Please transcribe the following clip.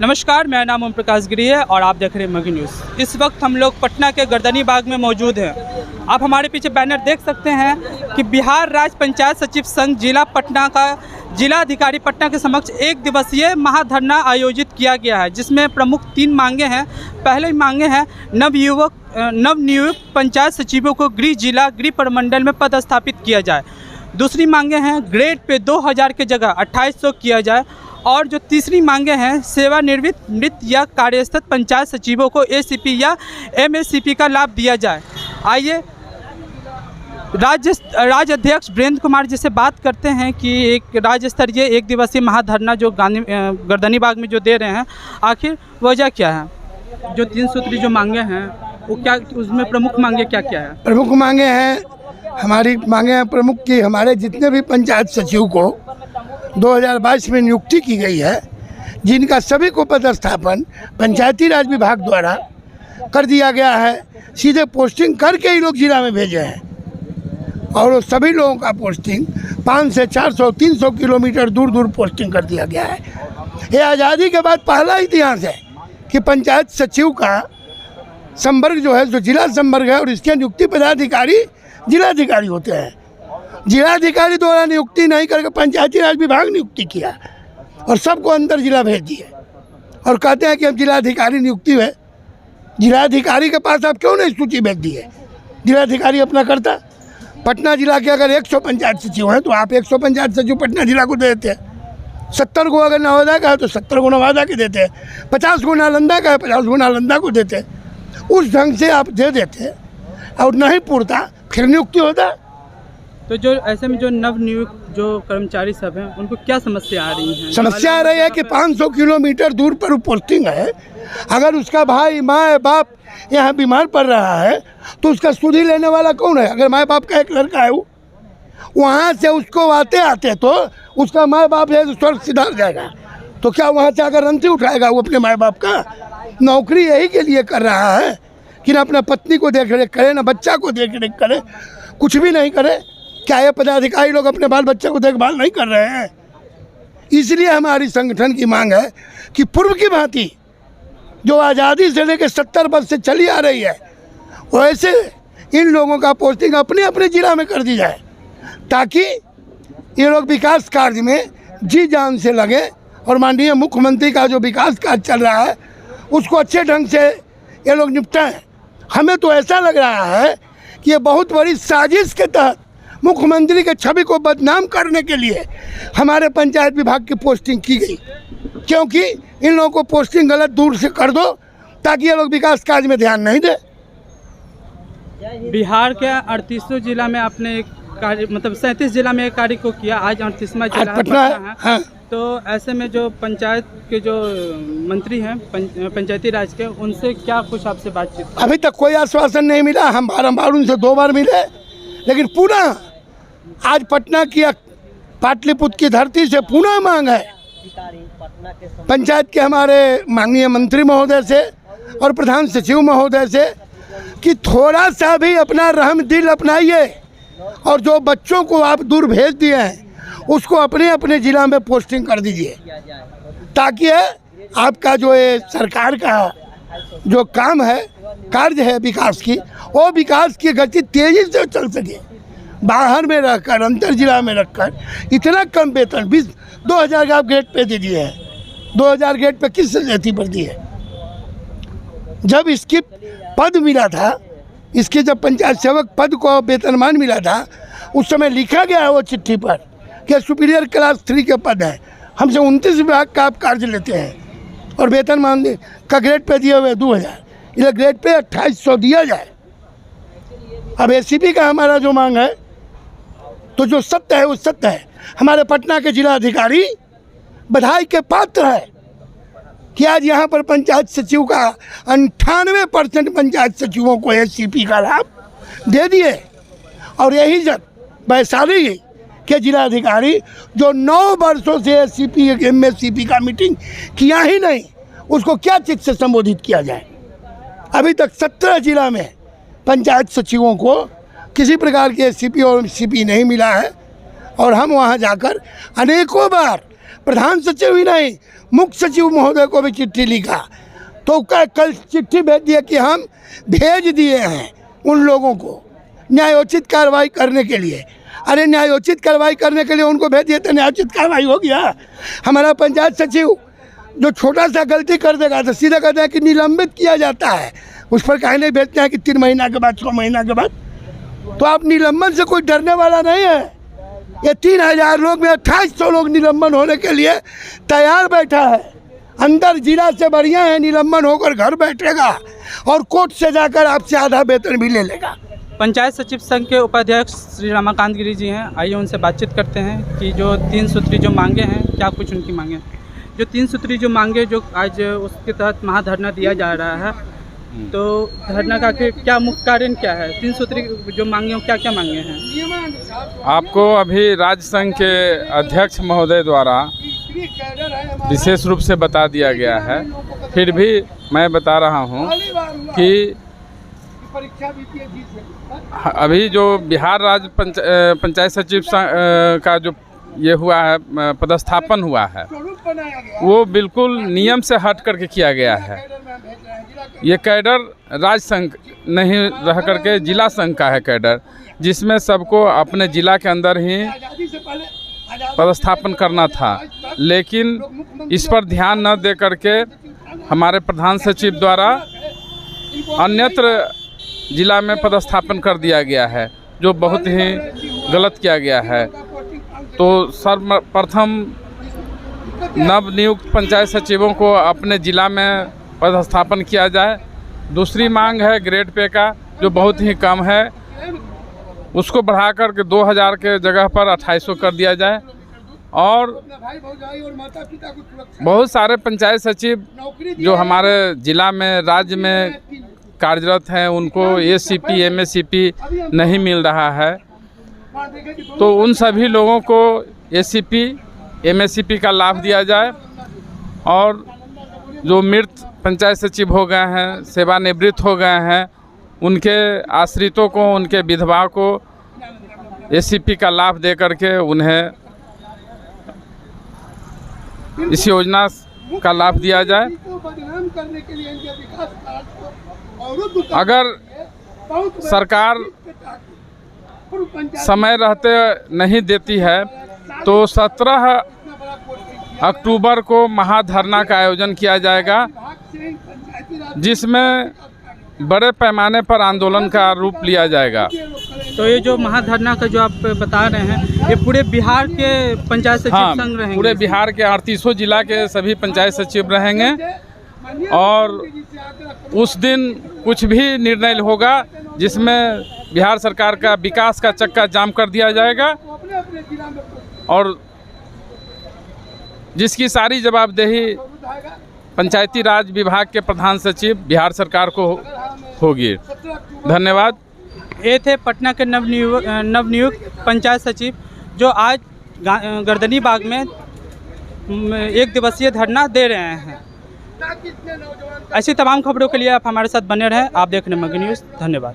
नमस्कार, मेरा नाम ओम प्रकाश गिरी है और आप देख रहे हैं मगही न्यूज़। इस वक्त हम लोग पटना के गर्दनी बाग में मौजूद हैं। आप हमारे पीछे बैनर देख सकते हैं कि बिहार राज्य पंचायत सचिव संघ जिला पटना का जिलाधिकारी पटना के समक्ष एक दिवसीय महाधरना आयोजित किया गया है, जिसमें प्रमुख 3 मांगे हैं। पहले मांगे हैं नवनियुक्त पंचायत सचिवों को गृह प्रमंडल में पदस्थापित किया जाए। दूसरी मांगे हैं ग्रेड पे 2000 की जगह 2800 किया जाए। और जो तीसरी मांगे हैं सेवानिवृत्त मृत या कार्यस्थ पंचायत सचिवों को एसीपी या एमएससीपी का लाभ दिया जाए। आइए राज्य अध्यक्ष वीरेंद्र कुमार जी से बात करते हैं कि एक राज्य स्तरीय एक दिवसीय महाधरना जो गर्दनी बाग में जो दे रहे हैं, आखिर वजह क्या है? जो 3 सूत्री जो मांगे हैं वो क्या, उसमें प्रमुख मांगे क्या क्या है? प्रमुख मांगे हैं, हमारी मांगे हैं प्रमुख की हमारे जितने भी पंचायत सचिव को 2022 में नियुक्ति की गई है, जिनका सभी को पदस्थापन पंचायती राज विभाग द्वारा कर दिया गया है। सीधे पोस्टिंग करके ही लोग जिला में भेजे हैं और सभी लोगों का पोस्टिंग 500 से 400 300 किलोमीटर दूर दूर पोस्टिंग कर दिया गया है। ये आज़ादी के बाद पहला इतिहास है कि पंचायत सचिव का संवर्ग जो है, जो जिला संवर्ग है, और इसके नियुक्ति पदाधिकारी जिलाधिकारी होते हैं। जिलाधिकारी द्वारा नियुक्ति नहीं करके पंचायती राज विभाग नियुक्ति किया और सबको अंतर जिला भेज दिए और कहते हैं कि हम जिलाधिकारी नियुक्ति है। जिलाधिकारी के पास आप क्यों नहीं सूची भेज दी है? जिलाधिकारी अपना करता। पटना जिला के अगर 100 पंचायत सचिव हैं तो आप 100 पंचायत सचिव पटना जिला को दे देते हैं। 70 को अगर नवादा का है तो 70 को नवादा के देते हैं। 50 को नालंदा का है 50 को नालंदा को देते हैं। उस ढंग से आप दे देते हैं और नहीं पूरता फिर नियुक्ति होता। तो जो ऐसे में जो नवनियुक्त जो कर्मचारी सब हैं उनको क्या समस्या आ रही है? समस्या आ रही है कि 500 किलोमीटर दूर पर पोस्टिंग है। अगर उसका भाई माँ बाप यहाँ बीमार पड़ रहा है तो उसका सुधि लेने वाला कौन है? अगर माँ बाप का एक लड़का है वहाँ से उसको आते आते तो उसका माँ बाप है तो स्वर्ग सिधार जाएगा, तो क्या वहाँ से अगर रंती उठाएगा वो अपने माँ बाप का? नौकरी यही के लिए कर रहा है कि ना अपना पत्नी को देख रेख करे, ना बच्चा को देख रेख करे, कुछ भी नहीं करे। क्या ये पदाधिकारी लोग अपने बाल बच्चे को देखभाल नहीं कर रहे हैं? इसलिए हमारी संगठन की मांग है कि पूर्व की भांति जो आज़ादी से लेकर 70 वर्ष से चली आ रही है वैसे इन लोगों का पोस्टिंग अपने अपने जिला में कर दी जाए, ताकि ये लोग विकास कार्य में जी जान से लगे और माननीय मुख्यमंत्री का जो विकास कार्य चल रहा है उसको अच्छे ढंग से ये लोग निपटाएं। हमें तो ऐसा लग रहा है कि ये बहुत बड़ी साजिश के तहत मुख्यमंत्री के छवि को बदनाम करने के लिए हमारे पंचायत विभाग की पोस्टिंग की गई, क्योंकि इन लोगों को पोस्टिंग गलत दूर से कर दो ताकि ये लोग विकास कार्य में ध्यान नहीं दे। बिहार के 38 जिला में आपने एक कार्य, मतलब 37 जिला में एक कार्य को किया, आज 38वां जिला पटना है। हाँ। तो ऐसे में जो पंचायत के जो मंत्री हैं पंचायती राज के, उनसे क्या कुछ आपसे बातचीत? अभी तक कोई आश्वासन नहीं मिला। हम बारम्बार उनसे 2 बार मिले, लेकिन पुनः आज पटना की पाटलिपुत्र की धरती से पुनः मांग है पंचायत के हमारे माननीय मंत्री महोदय से और प्रधान सचिव महोदय से कि थोड़ा सा भी अपना रहम दिल अपनाइए और जो बच्चों को आप दूर भेज दिए हैं उसको अपने अपने ज़िला में पोस्टिंग कर दीजिए, ताकि आपका जो ये सरकार का जो काम है, कार्य है विकास की, वो विकास की गति तेज़ी से चल सके। बाहर में रहकर, अंतर जिला में रखकर इतना कम वेतन 2000 का आप ग्रेड पे दे दिए हैं। 2000 ग्रेड पे किस जाति पर दिए? जब इसकी पद मिला था, इसके जब पंचायत सेवक पद को वेतनमान मिला था, उस समय लिखा गया है वो चिट्ठी पर कि सुपीरियर क्लास 3 के पद हैं। हमसे 29 विभाग का आप कार्य लेते हैं और वेतनमान का ग्रेड पे दिए हुए 2000, इधर ग्रेड पे 2800 दिया जाए। अब एसीपी का हमारा जो मांग है, तो जो सत्य है वो सत्य है। हमारे पटना के जिलाधिकारी बधाई के पात्र है कि आज यहाँ पर पंचायत सचिव का 98% पंचायत सचिवों को एसीपी का लाभ दे दिए। और यही जब वैशाली के जिलाधिकारी जो 9 वर्षों से एसीपी एमएससीपी का मीटिंग किया ही नहीं, उसको क्या चीज से संबोधित किया जाए? अभी तक 17 जिला में पंचायत सचिवों को किसी प्रकार के एसीपी और एमसीपी नहीं मिला है और हम वहां जाकर अनेकों बार प्रधान सचिव ही नहीं, मुख्य सचिव महोदय को भी चिट्ठी लिखा, तो कल चिट्ठी भेज दिया कि हम भेज दिए हैं उन लोगों को न्यायोचित कार्रवाई करने के लिए। अरे न्यायोचित कार्रवाई करने के लिए उनको भेज दिए तो न्यायोचित कार्रवाई हो गया। हमारा पंचायत सचिव जो छोटा सा गलती कर देगा तो सीधा कहता है कि निलंबित किया जाता है, उस पर कहने भेजते हैं कि 3 महीना के बाद 6 महीना के बाद। तो आप निलंबन से कोई डरने वाला नहीं है। ये 3000 लोग में 2800 लोग निलंबन होने के लिए तैयार बैठा है। अंदर जिला से बढ़िया है, निलंबन होकर घर बैठेगा और कोर्ट से जाकर आपसे आधा वेतन भी ले लेगा। पंचायत सचिव संघ के उपाध्यक्ष श्री रमाकांत गिरी जी हैं, आइए उनसे बातचीत करते हैं कि जो 3 सूत्री जो मांगे हैं, क्या कुछ उनकी मांगे हैं। जो 3 सूत्री जो मांगे जो आज उसके तहत महाधरना दिया जा रहा है, तो धरना का क्या मुख्य कारण क्या है? 3 सूत्री जो मांगे क्या क्या मांगे हैं? आपको अभी राज्य संघ के अध्यक्ष महोदय द्वारा विशेष रूप से बता दिया गया है, फिर भी मैं बता रहा हूं कि अभी जो बिहार राज्य पंचायत सचिव का जो ये हुआ है, पदस्थापन हुआ है, वो बिल्कुल नियम से हट करके किया गया है। ये कैडर राज्य संघ नहीं रह करके जिला संघ का है कैडर, जिसमें सबको अपने जिला के अंदर ही पदस्थापन करना था, लेकिन इस पर ध्यान न दे करके हमारे प्रधान सचिव द्वारा अन्यत्र जिला में पदस्थापन कर दिया गया है, जो बहुत ही गलत किया गया है। तो सर्वप्रथम नवनियुक्त पंचायत सचिवों को अपने ज़िला में पदस्थापन किया जाए। दूसरी मांग है ग्रेड पे का, जो बहुत ही कम है, उसको बढ़ाकर के 2000 के जगह पर 2800 कर दिया जाए। और बहुत सारे पंचायत सचिव जो हमारे ज़िला में राज्य में कार्यरत हैं, उनको ACP MACP नहीं मिल रहा है, तो उन सभी लोगों को ACP MACP का लाभ दिया जाए। और जो मृत पंचायत सचिव हो गए हैं, सेवानिवृत्त हो गए हैं, उनके आश्रितों को, उनके विधवा को ACP का लाभ दे करके उन्हें इस योजना का लाभ दिया जाए। अगर सरकार समय रहते नहीं देती है तो 17 अक्टूबर को महाधरना का आयोजन किया जाएगा, जिसमें बड़े पैमाने पर आंदोलन का रूप लिया जाएगा। तो ये जो महाधरना का जो आप बता रहे हैं, ये पूरे बिहार के पंचायत सचिव संघ रहेंगे? पूरे बिहार के 38 जिला के सभी पंचायत सचिव रहेंगे, और उस दिन कुछ भी निर्णय होगा जिसमें बिहार सरकार का विकास का चक्का जाम कर दिया जाएगा, और जिसकी सारी जवाबदेही पंचायती राज विभाग के प्रधान सचिव बिहार सरकार को होगी। धन्यवाद। ये थे पटना के नवनियुक्त पंचायत सचिव जो आज गर्दनी बाग में 1 दिवसीय धरना दे रहे हैं। ऐसी तमाम खबरों के लिए आप हमारे साथ बने रहें। आप देख रहे हैं मगही न्यूज़। धन्यवाद।